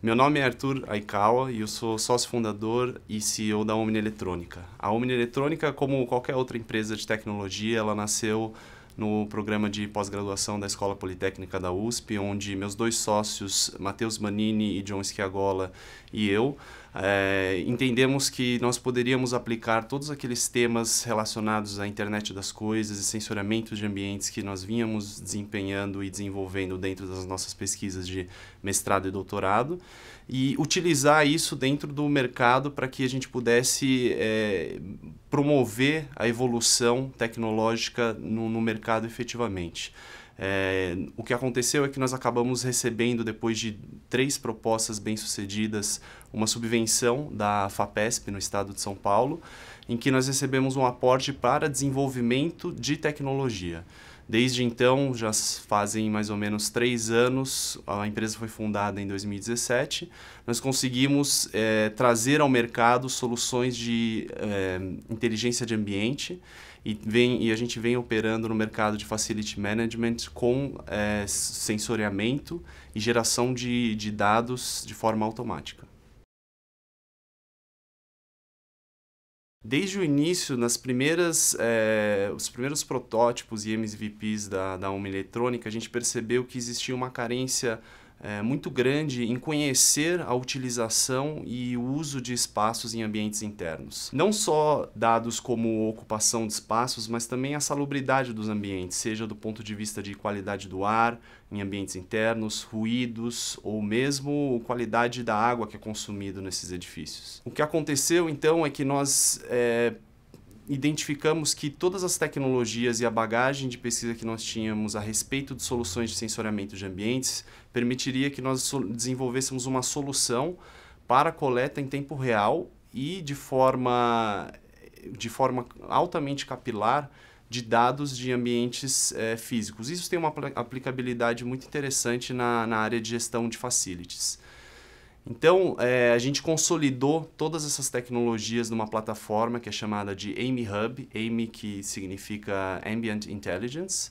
Meu nome é Arthur Aikawa e eu sou sócio fundador e CEO da Omni Eletrônica. A Omni Eletrônica, como qualquer outra empresa de tecnologia, ela nasceu no programa de pós-graduação da Escola Politécnica da USP, onde meus dois sócios, Matheus Manini e John Schiagola, e eu, entendemos que nós poderíamos aplicar todos aqueles temas relacionados à internet das coisas e sensoriamento de ambientes que nós vínhamos desempenhando e desenvolvendo dentro das nossas pesquisas de mestrado e doutorado, e utilizar isso dentro do mercado para que a gente pudesse promover a evolução tecnológica no mercado efetivamente. O que aconteceu é que nós acabamos recebendo, depois de 3 propostas bem-sucedidas, uma subvenção da FAPESP no estado de São Paulo, em que nós recebemos um aporte para desenvolvimento de tecnologia. Desde então, já fazem mais ou menos 3 anos, a empresa foi fundada em 2017, nós conseguimos trazer ao mercado soluções de inteligência de ambiente e a gente vem operando no mercado de Facility Management com sensoriamento e geração de dados de forma automática. Desde o início, os primeiros protótipos e MVPs da Omni Eletrônica, a gente percebeu que existia uma carência muito grande em conhecer a utilização e o uso de espaços em ambientes internos. Não só dados como ocupação de espaços, mas também a salubridade dos ambientes, seja do ponto de vista de qualidade do ar em ambientes internos, ruídos ou mesmo qualidade da água que é consumida nesses edifícios. O que aconteceu então é que nós identificamos que todas as tecnologias e a bagagem de pesquisa que nós tínhamos a respeito de soluções de sensoriamento de ambientes permitiria que nós desenvolvêssemos uma solução para a coleta em tempo real e de forma altamente capilar de dados de ambientes físicos. Isso tem uma aplicabilidade muito interessante na área de gestão de facilities. Então, a gente consolidou todas essas tecnologias numa plataforma que é chamada de AMI Hub, AMI que significa Ambient Intelligence,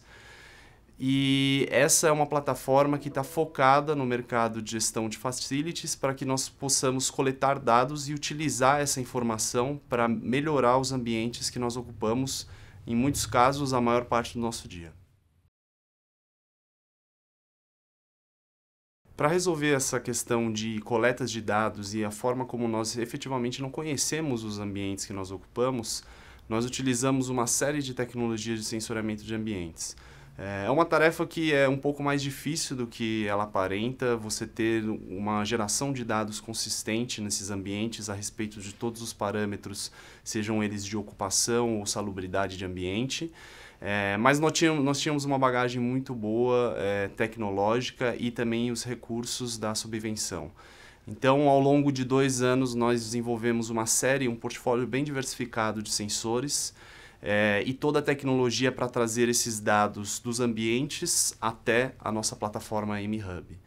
e essa é uma plataforma que está focada no mercado de gestão de facilities para que nós possamos coletar dados e utilizar essa informação para melhorar os ambientes que nós ocupamos, em muitos casos, a maior parte do nosso dia. Para resolver essa questão de coletas de dados e a forma como nós efetivamente não conhecemos os ambientes que nós ocupamos, nós utilizamos uma série de tecnologias de sensoriamento de ambientes. É uma tarefa que é um pouco mais difícil do que ela aparenta, você ter uma geração de dados consistente nesses ambientes a respeito de todos os parâmetros, sejam eles de ocupação ou salubridade de ambiente. Mas nós tínhamos uma bagagem muito boa tecnológica e também os recursos da subvenção. Então, ao longo de 2 anos, nós desenvolvemos um portfólio bem diversificado de sensores e toda a tecnologia para trazer esses dados dos ambientes até a nossa plataforma AMI Hub.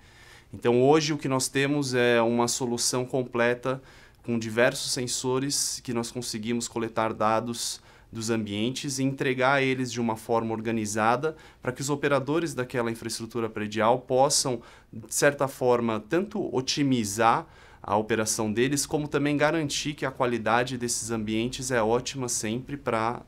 Então, hoje o que nós temos é uma solução completa com diversos sensores que nós conseguimos coletar dados dos ambientes e entregar eles de uma forma organizada para que os operadores daquela infraestrutura predial possam, de certa forma, tanto otimizar a operação deles, como também garantir que a qualidade desses ambientes é ótima sempre para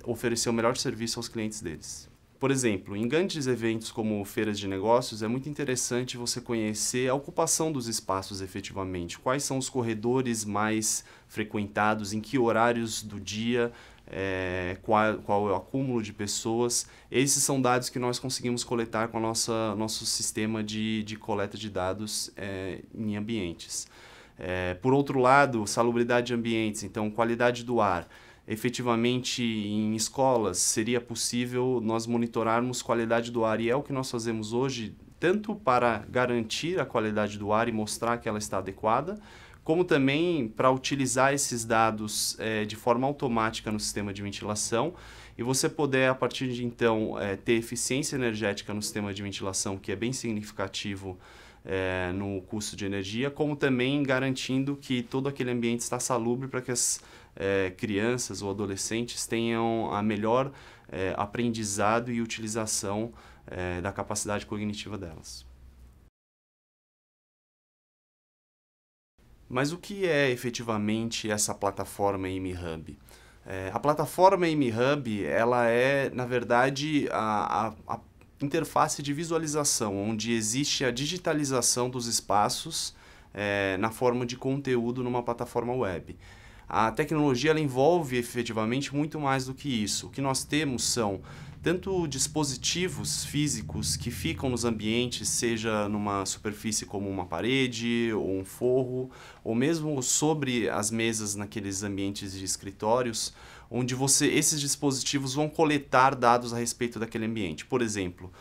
oferecer o melhor serviço aos clientes deles. Por exemplo, em grandes eventos como feiras de negócios, é muito interessante você conhecer a ocupação dos espaços efetivamente. Quais são os corredores mais frequentados, em que horários do dia, qual é o acúmulo de pessoas. Esses são dados que nós conseguimos coletar com o nosso sistema de coleta de dados em ambientes. Por outro lado, salubridade de ambientes, então qualidade do ar. Efetivamente, em escolas, seria possível nós monitorarmos qualidade do ar, e é o que nós fazemos hoje, tanto para garantir a qualidade do ar e mostrar que ela está adequada, como também para utilizar esses dados de forma automática no sistema de ventilação e você poder, a partir de então, ter eficiência energética no sistema de ventilação, que é bem significativo no custo de energia, como também garantindo que todo aquele ambiente está salubre para que as crianças ou adolescentes tenham a melhor aprendizado e utilização da capacidade cognitiva delas. Mas o que é efetivamente essa plataforma AIMHub? A plataforma AIMHub, ela é, na verdade, a interface de visualização, onde existe a digitalização dos espaços na forma de conteúdo numa plataforma web. A tecnologia ela envolve efetivamente muito mais do que isso. O que nós temos são tanto dispositivos físicos que ficam nos ambientes, seja numa superfície como uma parede ou um forro, ou mesmo sobre as mesas naqueles ambientes de escritórios, onde esses dispositivos vão coletar dados a respeito daquele ambiente. Por exemplo,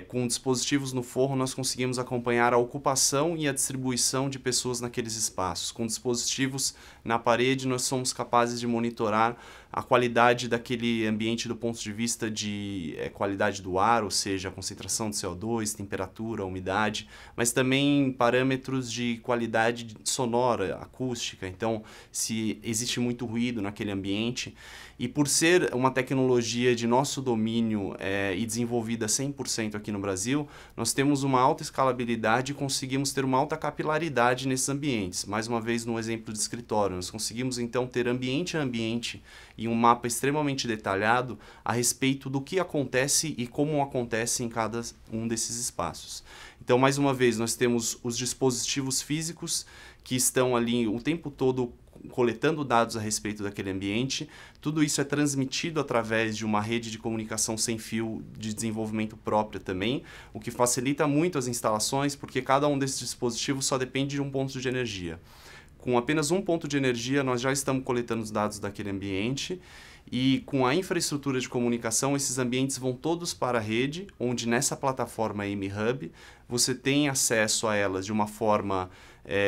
com dispositivos no forro nós conseguimos acompanhar a ocupação e a distribuição de pessoas naqueles espaços. Com dispositivos na parede nós somos capazes de monitorar a qualidade daquele ambiente do ponto de vista de qualidade do ar, ou seja, a concentração de CO2, temperatura, umidade, mas também parâmetros de qualidade sonora, acústica, então se existe muito ruído naquele ambiente. E por ser uma tecnologia de nosso domínio e desenvolvida 100% aqui no Brasil, nós temos uma alta escalabilidade e conseguimos ter uma alta capilaridade nesses ambientes. Mais uma vez, no exemplo de escritório, nós conseguimos então ter ambiente a ambiente e um mapa extremamente detalhado a respeito do que acontece e como acontece em cada um desses espaços. Então, mais uma vez, nós temos os dispositivos físicos que estão ali o tempo todo coletando dados a respeito daquele ambiente. Tudo isso é transmitido através de uma rede de comunicação sem fio de desenvolvimento própria também, o que facilita muito as instalações, porque cada um desses dispositivos só depende de um ponto de energia. Com apenas um ponto de energia, nós já estamos coletando os dados daquele ambiente e com a infraestrutura de comunicação, esses ambientes vão todos para a rede, onde nessa plataforma AIMHub você tem acesso a elas de uma forma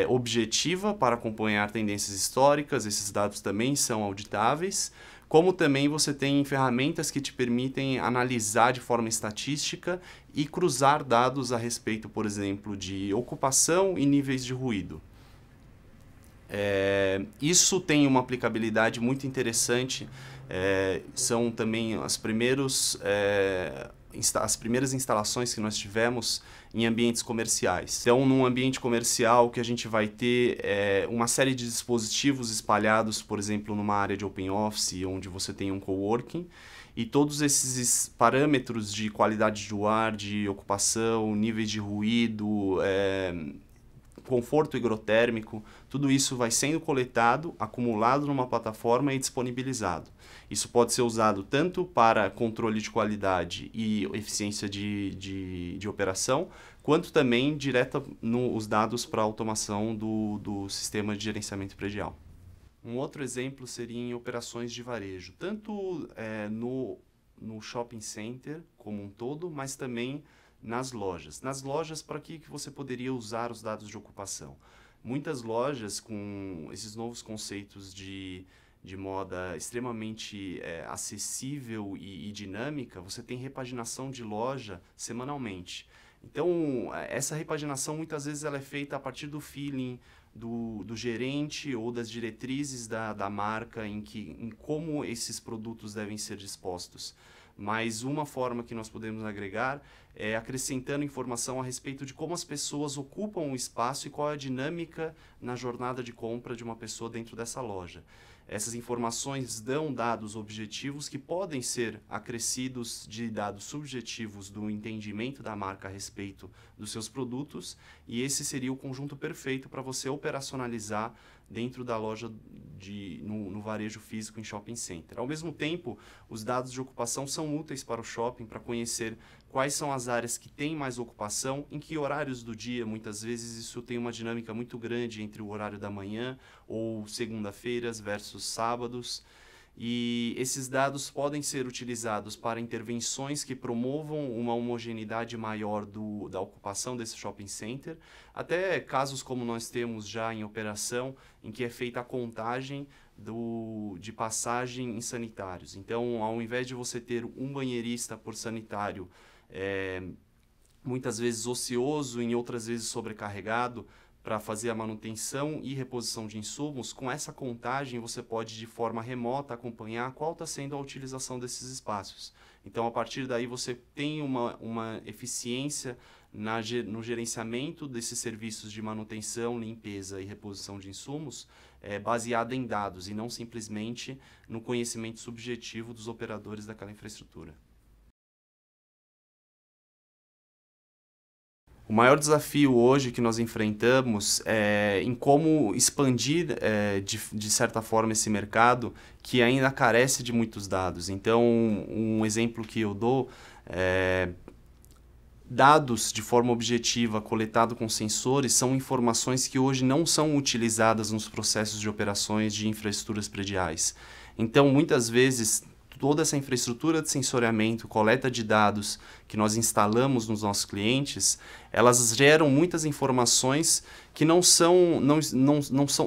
objetiva para acompanhar tendências históricas, esses dados também são auditáveis, como também você tem ferramentas que te permitem analisar de forma estatística e cruzar dados a respeito, por exemplo, de ocupação e níveis de ruído. Isso tem uma aplicabilidade muito interessante, são também as primeiras instalações que nós tivemos em ambientes comerciais. Então, num ambiente comercial que a gente vai ter uma série de dispositivos espalhados, por exemplo, numa área de open office, onde você tem um coworking, e todos esses parâmetros de qualidade do ar, de ocupação, níveis de ruído, conforto higrotérmico, tudo isso vai sendo coletado, acumulado numa plataforma e disponibilizado. Isso pode ser usado tanto para controle de qualidade e eficiência de operação, quanto também direto os dados para automação do sistema de gerenciamento predial. Um outro exemplo seria em operações de varejo, tanto no shopping center como um todo, mas também nas lojas. Nas lojas, para que você poderia usar os dados de ocupação? Muitas lojas, com esses novos conceitos de moda extremamente acessível e dinâmica, você tem repaginação de loja semanalmente. Então, essa repaginação muitas vezes ela é feita a partir do feeling do gerente ou das diretrizes da marca em como esses produtos devem ser dispostos. Mas uma forma que nós podemos agregar é acrescentando informação a respeito de como as pessoas ocupam o espaço e qual é a dinâmica na jornada de compra de uma pessoa dentro dessa loja. Essas informações dão dados objetivos que podem ser acrescidos de dados subjetivos do entendimento da marca a respeito dos seus produtos, e esse seria o conjunto perfeito para você operacionalizar dentro da loja no varejo físico em shopping center. Ao mesmo tempo, os dados de ocupação são úteis para o shopping para conhecer quais são as áreas que têm mais ocupação, em que horários do dia. Muitas vezes isso tem uma dinâmica muito grande entre o horário da manhã ou segunda-feiras versus sábados. E esses dados podem ser utilizados para intervenções que promovam uma homogeneidade maior da ocupação desse shopping center, até casos como nós temos já em operação, em que é feita a contagem de passagem em sanitários. Então, ao invés de você ter um banheirista por sanitário, muitas vezes ocioso, em outras vezes sobrecarregado, para fazer a manutenção e reposição de insumos, com essa contagem você pode, de forma remota, acompanhar qual está sendo a utilização desses espaços. Então, a partir daí, você tem uma eficiência no gerenciamento desses serviços de manutenção, limpeza e reposição de insumos, baseada em dados e não simplesmente no conhecimento subjetivo dos operadores daquela infraestrutura. O maior desafio hoje que nós enfrentamos é em como expandir, de certa forma, esse mercado que ainda carece de muitos dados. Então, um exemplo que eu dou é dados de forma objetiva coletados com sensores são informações que hoje não são utilizadas nos processos de operações de infraestruturas prediais. Então, muitas vezes, toda essa infraestrutura de sensoriamento, coleta de dados que nós instalamos nos nossos clientes, elas geram muitas informações que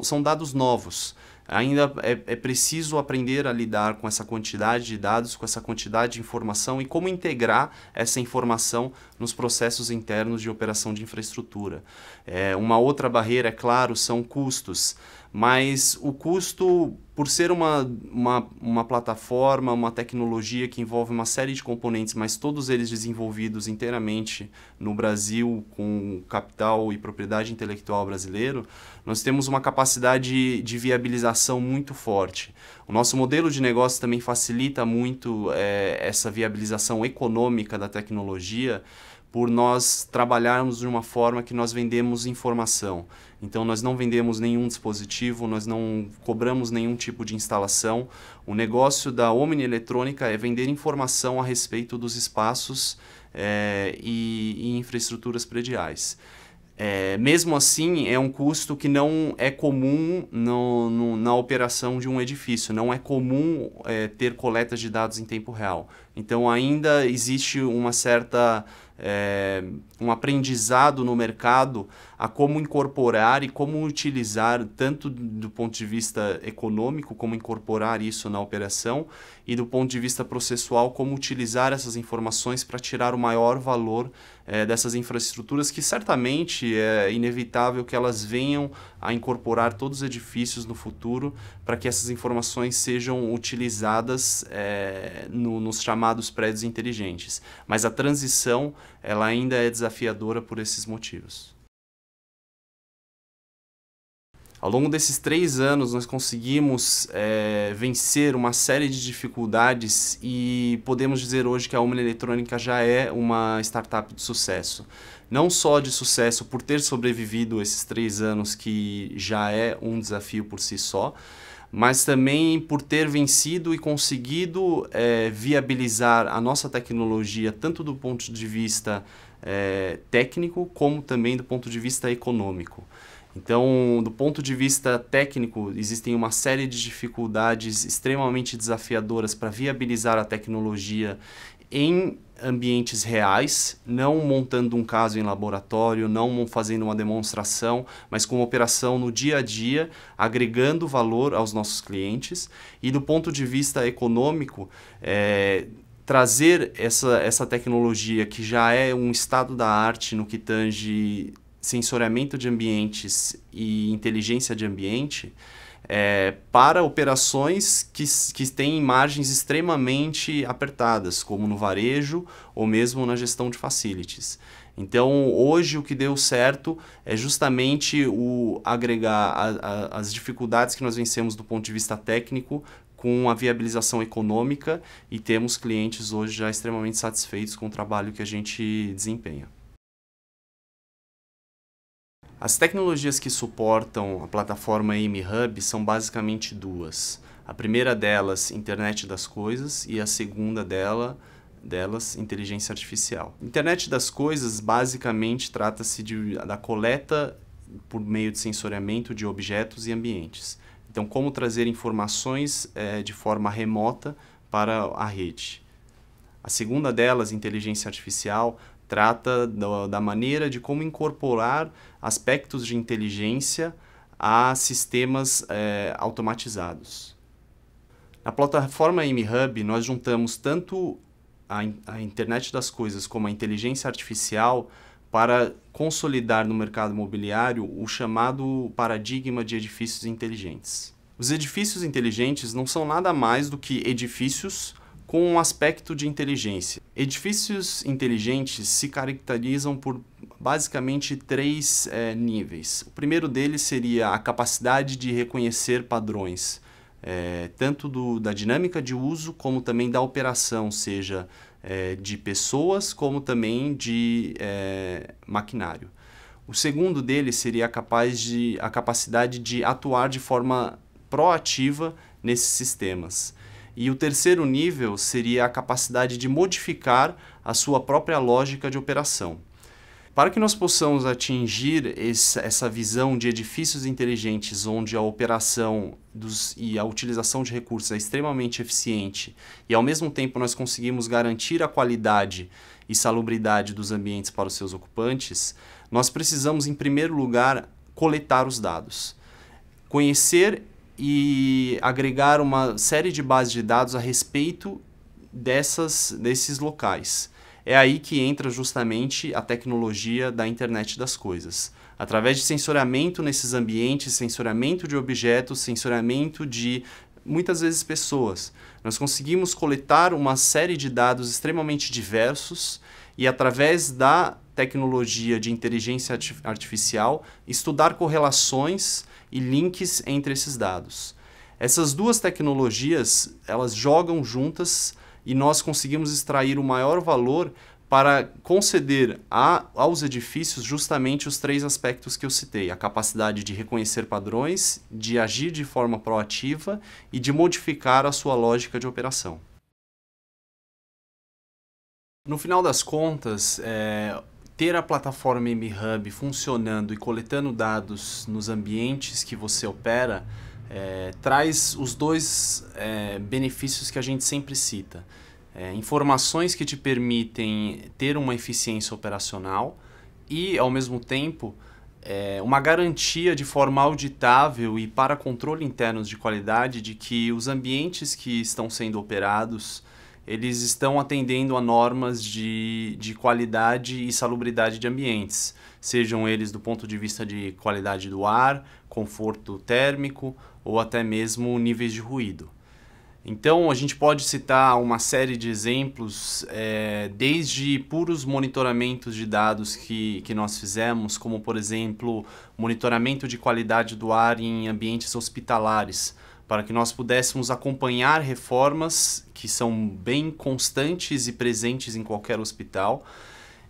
são dados novos. Ainda é preciso aprender a lidar com essa quantidade de dados, com essa quantidade de informação e como integrar essa informação nos processos internos de operação de infraestrutura. Uma outra barreira, é claro, são custos, mas o custo, por ser uma plataforma, uma tecnologia que envolve uma série de componentes, mas todos eles desenvolvidos inteiramente no Brasil, com capital e propriedade intelectual brasileiro, nós temos uma capacidade de viabilização muito forte. O nosso modelo de negócio também facilita muito essa viabilização econômica da tecnologia, por nós trabalharmos de uma forma que nós vendemos informação. Então, nós não vendemos nenhum dispositivo, nós não cobramos nenhum tipo de instalação. O negócio da Omni Eletrônica é vender informação a respeito dos espaços e infraestruturas prediais. Mesmo assim, é um custo que não é comum na operação de um edifício, não é comum ter coletas de dados em tempo real. Então, ainda existe um aprendizado no mercado a como incorporar e como utilizar, tanto do ponto de vista econômico, como incorporar isso na operação, e do ponto de vista processual, como utilizar essas informações para tirar o maior valor dessas infraestruturas, que certamente é inevitável que elas venham a incorporar todos os edifícios no futuro, para que essas informações sejam utilizadas nos chamados prédios inteligentes. Mas a transição, ela ainda é desafiadora por esses motivos. Ao longo desses 3 anos, nós conseguimos vencer uma série de dificuldades e podemos dizer hoje que a Omni Eletrônica já é uma startup de sucesso. Não só de sucesso por ter sobrevivido esses 3 anos, que já é um desafio por si só, mas também por ter vencido e conseguido viabilizar a nossa tecnologia, tanto do ponto de vista técnico, como também do ponto de vista econômico. Então, do ponto de vista técnico, existem uma série de dificuldades extremamente desafiadoras para viabilizar a tecnologia em ambientes reais, não montando um caso em laboratório, não fazendo uma demonstração, mas com operação no dia a dia, agregando valor aos nossos clientes. E do ponto de vista econômico, trazer essa tecnologia, que já é um estado da arte no que tange sensoriamento de ambientes e inteligência de ambiente, para operações que têm margens extremamente apertadas, como no varejo ou mesmo na gestão de facilities. Então, hoje o que deu certo é justamente o agregar as dificuldades que nós vencemos do ponto de vista técnico com a viabilização econômica, e temos clientes hoje já extremamente satisfeitos com o trabalho que a gente desempenha. As tecnologias que suportam a plataforma AMI-Hub são basicamente 2. A primeira delas, Internet das Coisas, e a segunda delas, Inteligência Artificial. Internet das Coisas, basicamente, trata-se da coleta por meio de sensoriamento de objetos e ambientes. Então, como trazer informações de forma remota para a rede. A segunda delas, Inteligência Artificial, trata da maneira de como incorporar aspectos de inteligência a sistemas automatizados. Na plataforma AMI-Hub, nós juntamos tanto a internet das coisas como a inteligência artificial para consolidar no mercado imobiliário o chamado paradigma de edifícios inteligentes. Os edifícios inteligentes não são nada mais do que edifícios com um aspecto de inteligência. Edifícios inteligentes se caracterizam por basicamente três níveis. O primeiro deles seria a capacidade de reconhecer padrões, tanto da dinâmica de uso como também da operação, seja de pessoas como também de maquinário. O segundo deles seria a capacidade de atuar de forma proativa nesses sistemas. E o terceiro nível seria a capacidade de modificar a sua própria lógica de operação. Para que nós possamos atingir essa visão de edifícios inteligentes, onde a operação e a utilização de recursos é extremamente eficiente e, ao mesmo tempo, nós conseguimos garantir a qualidade e salubridade dos ambientes para os seus ocupantes, nós precisamos, em primeiro lugar, coletar os dados. Conhecer e agregar uma série de bases de dados a respeito desses locais. É aí que entra justamente a tecnologia da internet das coisas. Através de sensoriamento nesses ambientes, sensoriamento de objetos, sensoriamento de, muitas vezes, pessoas, nós conseguimos coletar uma série de dados extremamente diversos e, através da tecnologia de inteligência artificial, estudar correlações e links entre esses dados. Essas duas tecnologias, elas jogam juntas e nós conseguimos extrair o maior valor para conceder aos edifícios justamente os três aspectos que eu citei: a capacidade de reconhecer padrões, de agir de forma proativa e de modificar a sua lógica de operação. No final das contas, ter a plataforma MHub funcionando e coletando dados nos ambientes que você opera traz os dois benefícios que a gente sempre cita. Informações que te permitem ter uma eficiência operacional e, ao mesmo tempo, uma garantia de forma auditável e para controle internos de qualidade de que os ambientes que estão sendo operados eles estão atendendo a normas de qualidade e salubridade de ambientes, sejam eles do ponto de vista de qualidade do ar, conforto térmico ou até mesmo níveis de ruído. Então, a gente pode citar uma série de exemplos, desde puros monitoramentos de dados que nós fizemos, como, por exemplo, monitoramento de qualidade do ar em ambientes hospitalares, para que nós pudéssemos acompanhar reformas que são bem constantes e presentes em qualquer hospital.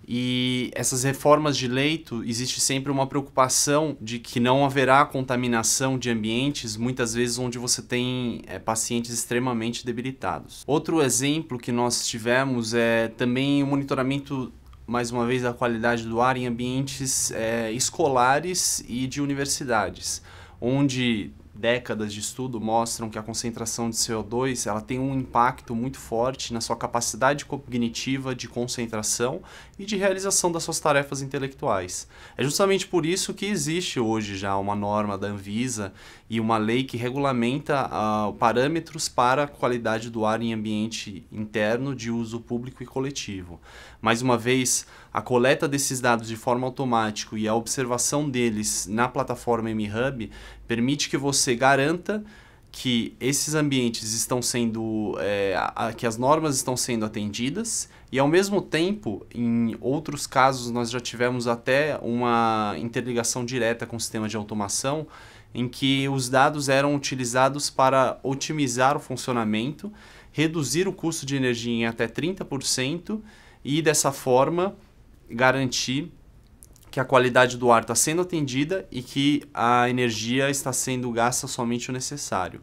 E essas reformas de leito, existe sempre uma preocupação de que não haverá contaminação de ambientes, muitas vezes onde você tem pacientes extremamente debilitados. Outro exemplo que nós tivemos é também o monitoramento, mais uma vez, da qualidade do ar em ambientes escolares e de universidades, onde décadas de estudo mostram que a concentração de CO2 ela tem um impacto muito forte na sua capacidade cognitiva de concentração e de realização das suas tarefas intelectuais. É justamente por isso que existe hoje já uma norma da Anvisa e uma lei que regulamenta parâmetros para a qualidade do ar em ambiente interno de uso público e coletivo. Mais uma vez, a coleta desses dados de forma automática e a observação deles na plataforma MHub permite que você garanta que esses ambientes estão sendo, que as normas estão sendo atendidas e, ao mesmo tempo, em outros casos, nós já tivemos até uma interligação direta com o sistema de automação em que os dados eram utilizados para otimizar o funcionamento, reduzir o custo de energia em até 30% e, dessa forma, garantir que a qualidade do ar está sendo atendida e que a energia está sendo gasta somente o necessário.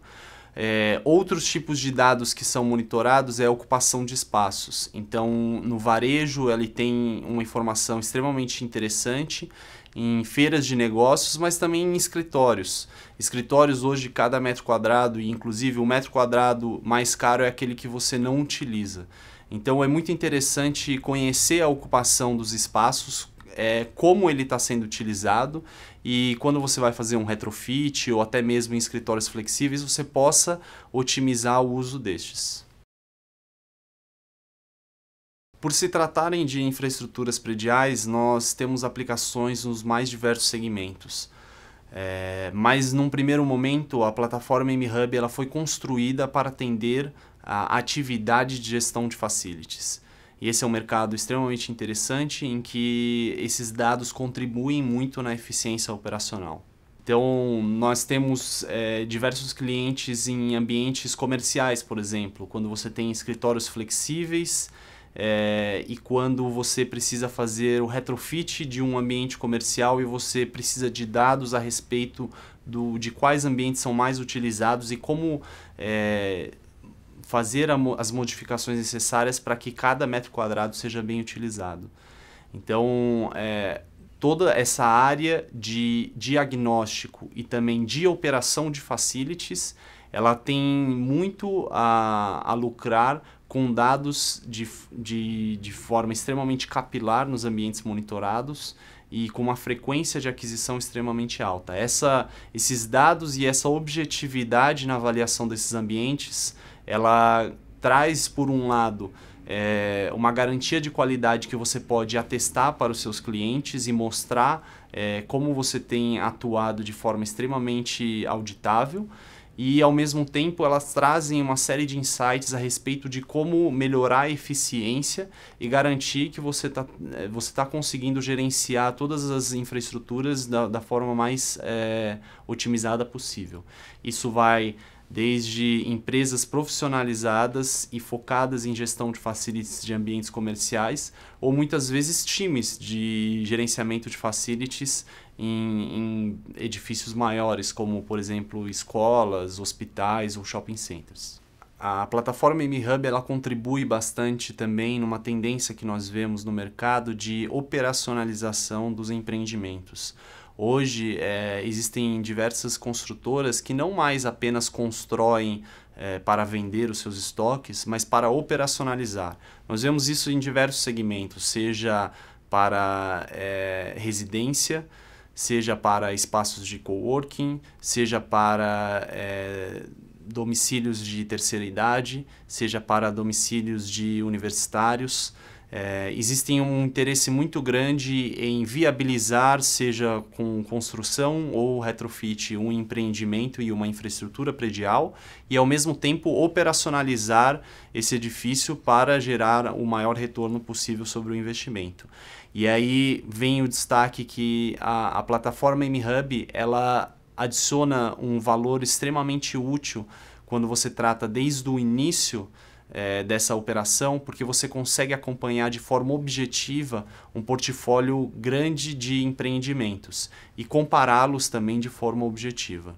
Outros tipos de dados que são monitorados é a ocupação de espaços. Então, no varejo, ele tem uma informação extremamente interessante em feiras de negócios, mas também em escritórios. Escritórios hoje, cada metro quadrado, e inclusive o metro quadrado mais caro é aquele que você não utiliza. Então, é muito interessante conhecer a ocupação dos espaços, como ele está sendo utilizado, e quando você vai fazer um retrofit ou até mesmo em escritórios flexíveis, você possa otimizar o uso destes. Por se tratarem de infraestruturas prediais, nós temos aplicações nos mais diversos segmentos. Mas num primeiro momento, a plataforma MHub ela foi construída para atender a atividade de gestão de facilities. E esse é um mercado extremamente interessante em que esses dados contribuem muito na eficiência operacional. Então, nós temos diversos clientes em ambientes comerciais, por exemplo, quando você tem escritórios flexíveis e quando você precisa fazer o retrofit de um ambiente comercial e você precisa de dados a respeito de quais ambientes são mais utilizados e como fazer as modificações necessárias para que cada metro quadrado seja bem utilizado. Então, toda essa área de diagnóstico e também de operação de facilities, ela tem muito a lucrar com dados de forma extremamente capilar nos ambientes monitorados e com uma frequência de aquisição extremamente alta. Esses dados e essa objetividade na avaliação desses ambientes, ela traz, por um lado, uma garantia de qualidade que você pode atestar para os seus clientes e mostrar como você tem atuado de forma extremamente auditável. E, ao mesmo tempo, elas trazem uma série de insights a respeito de como melhorar a eficiência e garantir que você tá conseguindo gerenciar todas as infraestruturas da forma mais otimizada possível. Isso vai desde empresas profissionalizadas e focadas em gestão de facilities de ambientes comerciais, ou muitas vezes times de gerenciamento de facilities em edifícios maiores, como, por exemplo, escolas, hospitais ou shopping centers. A plataforma MHub ela contribui bastante também numa tendência que nós vemos no mercado de operacionalização dos empreendimentos. Hoje existem diversas construtoras que não mais apenas constroem para vender os seus estoques, mas para operacionalizar. Nós vemos isso em diversos segmentos, seja para residência, seja para espaços de coworking, seja para domicílios de terceira idade, seja para domicílios de universitários. Existe um interesse muito grande em viabilizar, seja com construção ou retrofit, um empreendimento e uma infraestrutura predial e, ao mesmo tempo, operacionalizar esse edifício para gerar o maior retorno possível sobre o investimento. E aí vem o destaque que a plataforma MHub ela adiciona um valor extremamente útil quando você trata desde o início dessa operação, porque você consegue acompanhar de forma objetiva um portfólio grande de empreendimentos e compará-los também de forma objetiva.